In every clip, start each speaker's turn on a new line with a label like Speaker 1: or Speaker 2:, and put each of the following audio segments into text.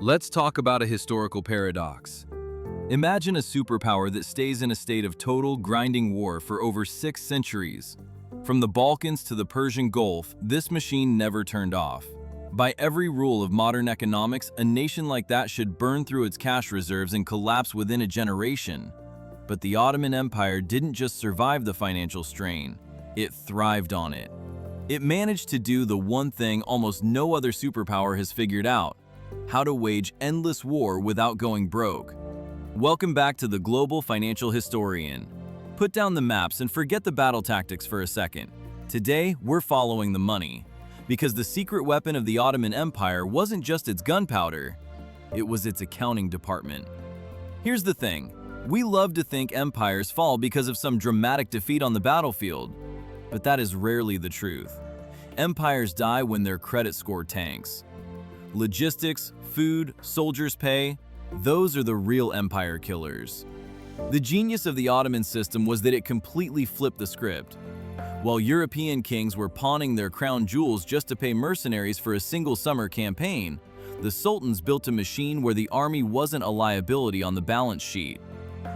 Speaker 1: Let's talk about a historical paradox. Imagine a superpower that stays in a state of total grinding war for over 6 centuries. From the Balkans to the Persian Gulf, this machine never turned off. By every rule of modern economics, a nation like that should burn through its cash reserves and collapse within a generation. But the Ottoman Empire didn't just survive the financial strain, it thrived on it. It managed to do the one thing almost no other superpower has figured out: how to wage endless war without going broke. Welcome back to the Global Financial Historian. Put down the maps and forget the battle tactics for a second. Today, we're following the money. Because the secret weapon of the Ottoman Empire wasn't just its gunpowder, it was its accounting department. Here's the thing. We love to think empires fall because of some dramatic defeat on the battlefield, but that is rarely the truth. Empires die when their credit score tanks. Logistics, food, soldiers' pay, those are the real empire killers. The genius of the Ottoman system was that it completely flipped the script. While European kings were pawning their crown jewels just to pay mercenaries for a single summer campaign, the Sultans built a machine where the army wasn't a liability on the balance sheet.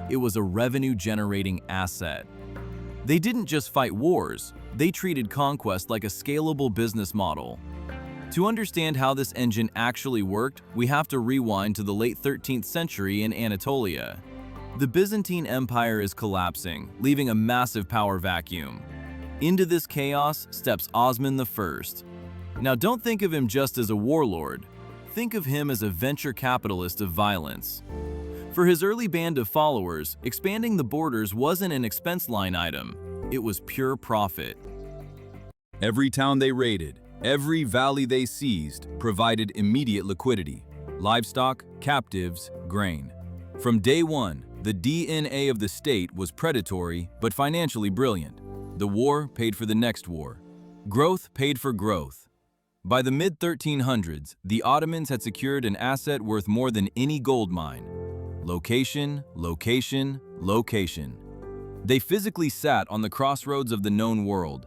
Speaker 1: It was a revenue-generating asset. They didn't just fight wars, they treated conquest like a scalable business model. To understand how this engine actually worked, we have to rewind to the late 13th century in Anatolia. The Byzantine Empire is collapsing, leaving a massive power vacuum. Into this chaos steps Osman I. Now don't think of him just as a warlord. Think of him as a venture capitalist of violence. For his early band of followers, expanding the borders wasn't an expense line item. It was pure profit.
Speaker 2: Every town they raided, every valley they seized provided immediate liquidity: livestock, captives, grain. From day one, the DNA of the state was predatory but financially brilliant. The war paid for the next war. Growth paid for growth. By the mid-1300s, the Ottomans had secured an asset worth more than any gold mine. Location, location, location. They physically sat on the crossroads of the known world.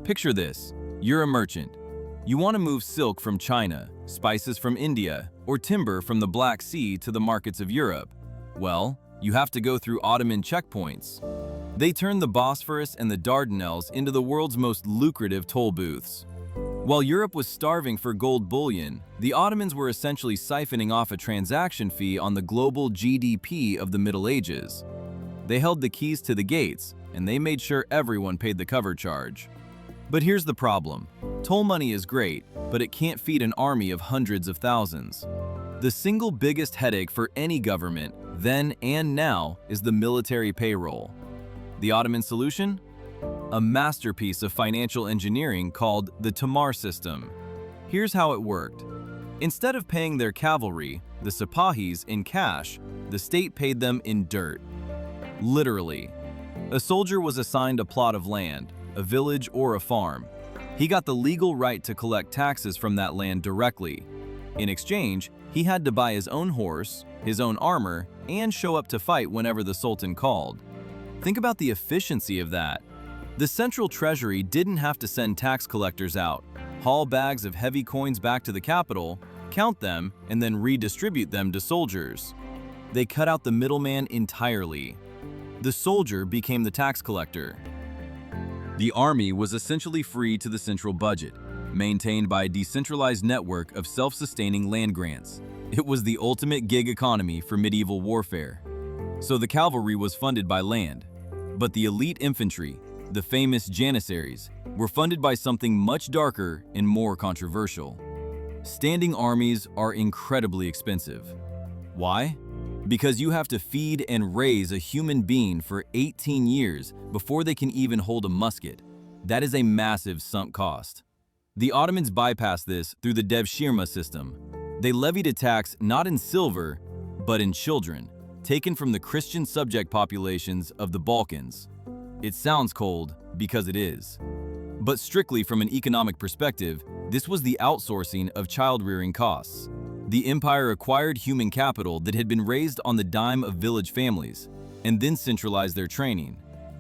Speaker 2: Picture this. You're a merchant. You want to move silk from China, spices from India, or timber from the Black Sea to the markets of Europe. Well, you have to go through Ottoman checkpoints. They turned the Bosphorus and the Dardanelles into the world's most lucrative toll booths. While Europe was starving for gold bullion, the Ottomans were essentially siphoning off a transaction fee on the global GDP of the Middle Ages. They held the keys to the gates, and they made sure everyone paid the cover charge. But here's the problem. Toll money is great, but it can't feed an army of hundreds of thousands. The single biggest headache for any government, then and now, is the military payroll. The Ottoman solution? A masterpiece of financial engineering called the Timar system. Here's how it worked. Instead of paying their cavalry, the Sipahis, in cash, the state paid them in dirt. Literally. A soldier was assigned a plot of land, a village or a farm. He got the legal right to collect taxes from that land directly. In exchange, he had to buy his own horse, his own armor, and show up to fight whenever the Sultan called. Think about the efficiency of that. The central treasury didn't have to send tax collectors out, haul bags of heavy coins back to the capital, count them, and then redistribute them to soldiers. They cut out the middleman entirely. The soldier became the tax collector. The army was essentially free to the central budget, maintained by a decentralized network of self-sustaining land grants. It was the ultimate gig economy for medieval warfare. So the cavalry was funded by land, but the elite infantry, the famous Janissaries, were funded by something much darker and more controversial. Standing armies are incredibly expensive. Why? Because you have to feed and raise a human being for 18 years before they can even hold a musket. That is a massive sunk cost. The Ottomans bypassed this through the Devshirme system. They levied a tax not in silver, but in children, taken from the Christian subject populations of the Balkans. It sounds cold because it is. But strictly from an economic perspective, this was the outsourcing of child-rearing costs. The empire acquired human capital that had been raised on the dime of village families, and then centralized their training.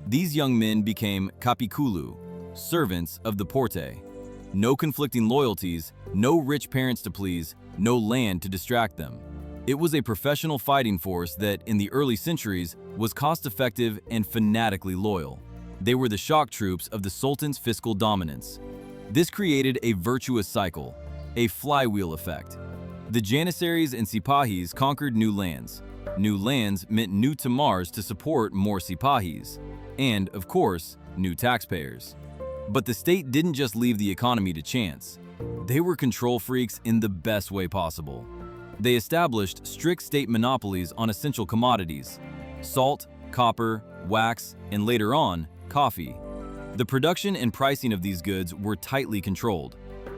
Speaker 2: These young men became kapikulu, servants of the porte. No conflicting loyalties, no rich parents to please,
Speaker 1: no land to distract them. It was a professional fighting force that, in the early centuries, was cost-effective and fanatically loyal. They were the shock troops of the Sultan's fiscal dominance. This created a virtuous cycle, a flywheel effect. The Janissaries and Sipahis conquered new lands. New lands meant new Timars to support more Sipahis, and, of course, new taxpayers. But the state didn't just leave the economy to chance. They were control freaks in the best way possible. They established strict state monopolies on essential commodities: salt, copper, wax, and later on, coffee. The production and pricing of these goods were tightly controlled.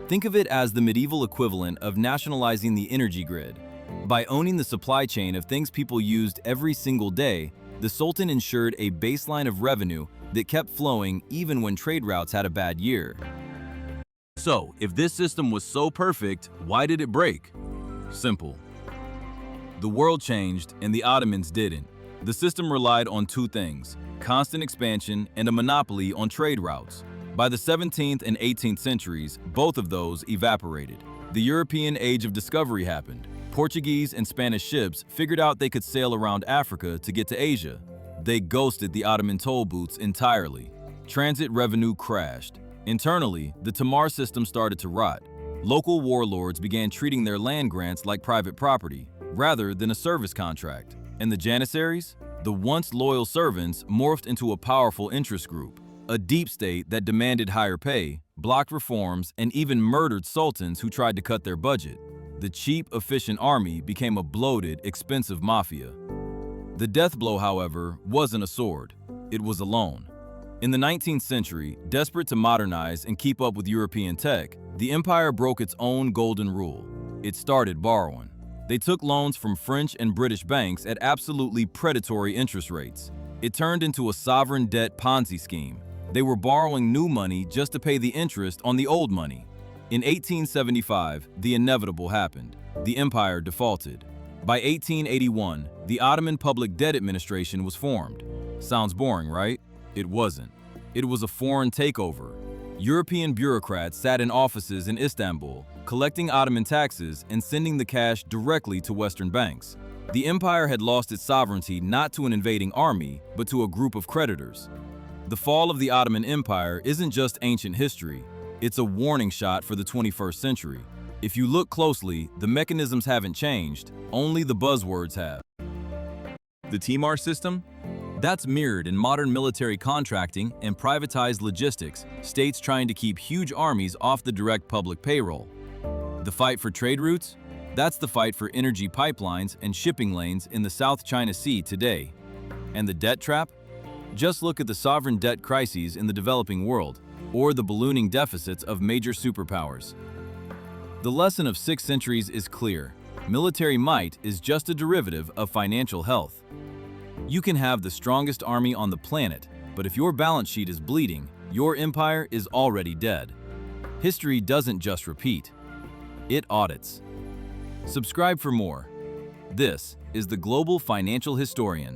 Speaker 1: Think of it as the medieval equivalent of nationalizing the energy grid. By owning the supply chain of things people used every single day, the Sultan ensured a baseline of revenue that kept flowing even when trade routes had a bad year.
Speaker 2: So, if this system was so perfect, why did it break? Simple. The world changed and the Ottomans didn't. The system relied on two things: constant expansion and a monopoly on trade routes. By the 17th and 18th centuries, both of those evaporated. The European Age of Discovery happened. Portuguese and Spanish ships figured out they could sail around Africa to get to Asia. They ghosted the Ottoman toll booths entirely. Transit revenue crashed. Internally, the Timar system started to rot. Local warlords began treating their land grants like private property, rather than a service contract. And the Janissaries, the once loyal servants, morphed into a powerful interest group. A deep state that demanded higher pay, blocked reforms, and even murdered sultans who tried to cut their budget. The cheap, efficient army became a bloated, expensive mafia. The death blow, however, wasn't a sword. It was a loan. In the 19th century, desperate to modernize and keep up with European tech, the empire broke its own golden rule. It started borrowing. They took loans from French and British banks at absolutely predatory interest rates. It turned into a sovereign debt Ponzi scheme. They were borrowing new money just to pay the interest on the old money. In 1875, the inevitable happened. The empire defaulted. By 1881, the Ottoman Public Debt Administration was formed. Sounds boring, right? It wasn't. It was a foreign takeover. European bureaucrats sat in offices in Istanbul, collecting Ottoman taxes and sending the cash directly to Western banks. The empire had lost its sovereignty not to an invading army, but to a group of creditors. The fall of the Ottoman Empire isn't just ancient history, it's a warning shot for the 21st century. If you look closely, the mechanisms haven't changed, only the buzzwords have.
Speaker 1: The Timar system? That's mirrored in modern military contracting and privatized logistics, states trying to keep huge armies off the direct public payroll. The fight for trade routes? That's the fight for energy pipelines and shipping lanes in the South China Sea today. And the debt trap? Just look at the sovereign debt crises in the developing world, or the ballooning deficits of major superpowers. The lesson of 6 centuries is clear. Military might is just a derivative of financial health. You can have the strongest army on the planet, but if your balance sheet is bleeding, your empire is already dead. History doesn't just repeat, it audits. Subscribe for more. This is the Global Financial Historian.